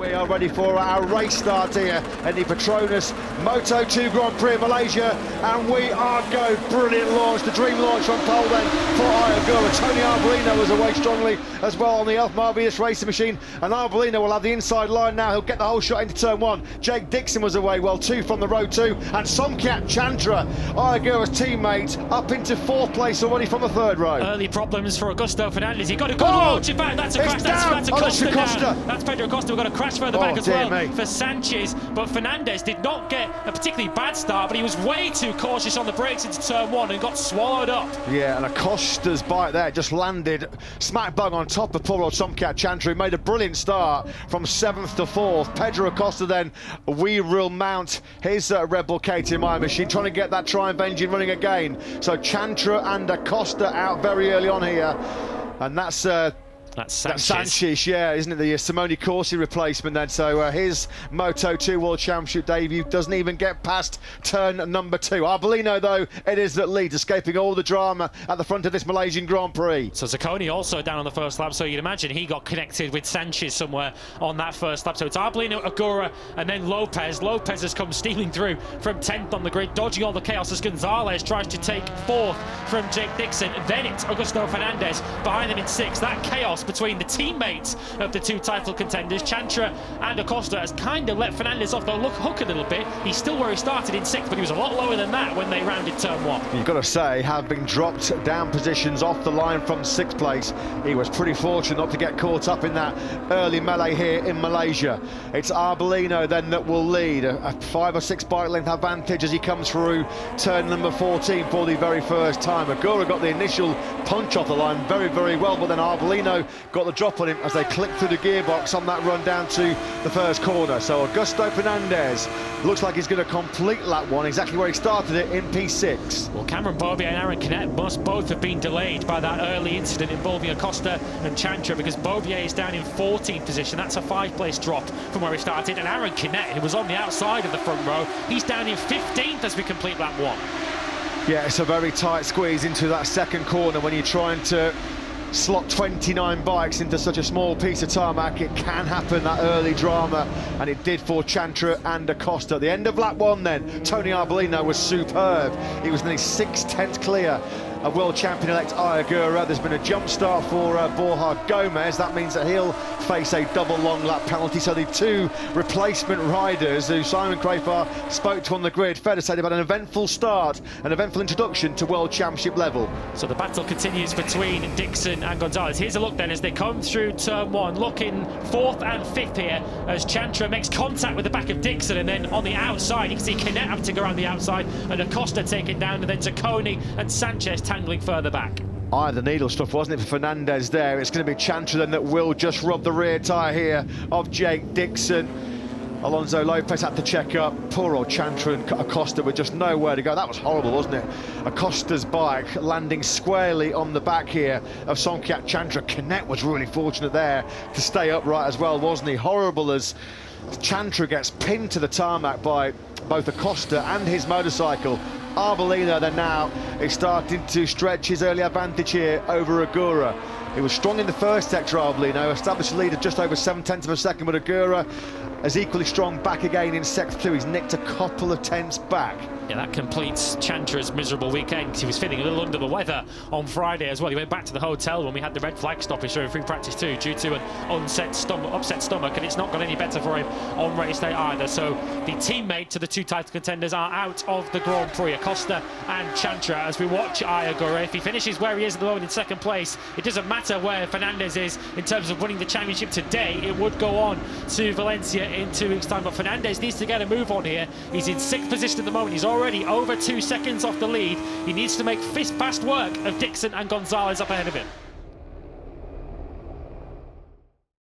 We are ready for our race start here in the Petronas Moto2 Grand Prix in Malaysia, and we are go. Brilliant launch, the dream launch on pole then for Ayagura. Tony Arbolino was away strongly as well on the Elf Marvelous racing machine, and Arbolino will have the inside line now. He'll get the whole shot into turn one. Jake Dixon was away well too from the road two, and Somkat Chandra, Ayagura's teammate, up into fourth place already from the third row. Early problems for Augusto Fernandez. He got a good launch. In fact, that's a crash. That's Acosta down. That's Pedro Acosta. We've got a crash further back as well for Sanchez. But Fernandez did not get a particularly bad start, but he was way too cautious on the brakes into turn one and got swallowed up. Yeah, and Acosta's bike there just landed smack bang on top of poor old Somkat Chandra. He made a brilliant start from 7th to 4th. Pedro Acosta then, we will mount his Red Bull KTM machine, trying to get that Triumph engine running again. So Chandra and Acosta out very early on here, and that's Sanchez, yeah, isn't it? The Simone Corsi replacement then. So his Moto2 World Championship debut doesn't even get past turn number 2. Arbolino, though, it is that leads, escaping all the drama at the front of this Malaysian Grand Prix. So Zacconi also down on the first lap, so you'd imagine he got connected with Sanchez somewhere on that first lap. So it's Arbolino, Agura, and then Lopez. Lopez has come stealing through from 10th on the grid, dodging all the chaos as Gonzalez tries to take 4th from Jake Dixon. Then it's Augusto Fernandez behind them in 6th. That chaos between the teammates of the two title contenders, Chandra and Acosta, has kind of let Fernandez off the hook a little bit. He's still where he started in 6th, but he was a lot lower than that when they rounded turn 1. You've got to say, having dropped down positions off the line from 6th place, he was pretty fortunate not to get caught up in that early melee here in Malaysia. It's Arbolino then that will lead, a 5 or 6 bike length advantage as he comes through turn number 14 for the very first time. Agura got the initial punch off the line very, very well, but then Arbolino got the drop on him as they click through the gearbox on that run down to the first corner. So Augusto Fernandez looks like he's going to complete lap 1 exactly where he started it in P6. Well, Cameron Beaubier and Aaron Canet must both have been delayed by that early incident involving Acosta and Chandra, because Beaubier is down in 14th position. That's a 5-place drop from where he started, and Aaron Canet, who was on the outside of the front row, he's down in 15th as we complete lap 1. Yeah, it's a very tight squeeze into that second corner when you're trying to slot 29 bikes into such a small piece of tarmac. It can happen, that early drama, and it did for Chandra and Acosta. At the end of lap 1 then, Tony Arbolino was superb. He was nearly 6/10 clear of world champion-elect Ayagura. There's been a jump start for Borja Gomez. That means that he'll face a double long lap penalty. So the two replacement riders who Simon Crafar spoke to on the grid, fair to say they've had an eventful start, an eventful introduction to world championship level. So the battle continues between Dixon and Gonzalez. Here's a look then as they come through turn 1, looking 4th and 5th here as Chandra makes contact with the back of Dixon, and then on the outside you can see Canet having to go around the outside and Acosta taken down, and then Zacconi and Sanchez tangling further back. Eye of the needle stuff, wasn't it, for Fernandez there? It's going to be Chandra then that will just rub the rear tyre here of Jake Dixon. Alonso Lopez had to check up. Poor old Chandra and Acosta with just nowhere to go. That was horrible, wasn't it? Acosta's bike landing squarely on the back here of Somkat Chandra. Canet was really fortunate there to stay upright as well, wasn't he? Horrible as Chandra gets pinned to the tarmac by both Acosta and his motorcycle. Arbolino then now is starting to stretch his early advantage here over Agura. He was strong in the first sector, Arbolino, established a lead of just over 7/10 of a second, but Agura is equally strong back again in sector 2. He's nicked a couple of tenths back. Yeah, that completes Chandra's miserable weekend, because he was feeling a little under the weather on Friday as well. He went back to the hotel when we had the red flag stoppage during free practice 2 due to an upset stomach, and it's not got any better for him on race day either. So the teammate to the two title contenders are out of the Grand Prix, Acosta and Chandra, as we watch Ayagura. If he finishes where he is at the moment in 2nd place, it doesn't matter where Fernandez is in terms of winning the championship today. It would go on to Valencia in 2 weeks' time, but Fernandez needs to get a move on here. He's in 6th position at the moment. He's already over 2 seconds off the lead. He needs to make fist-past work of Dixon and Gonzalez up ahead of him.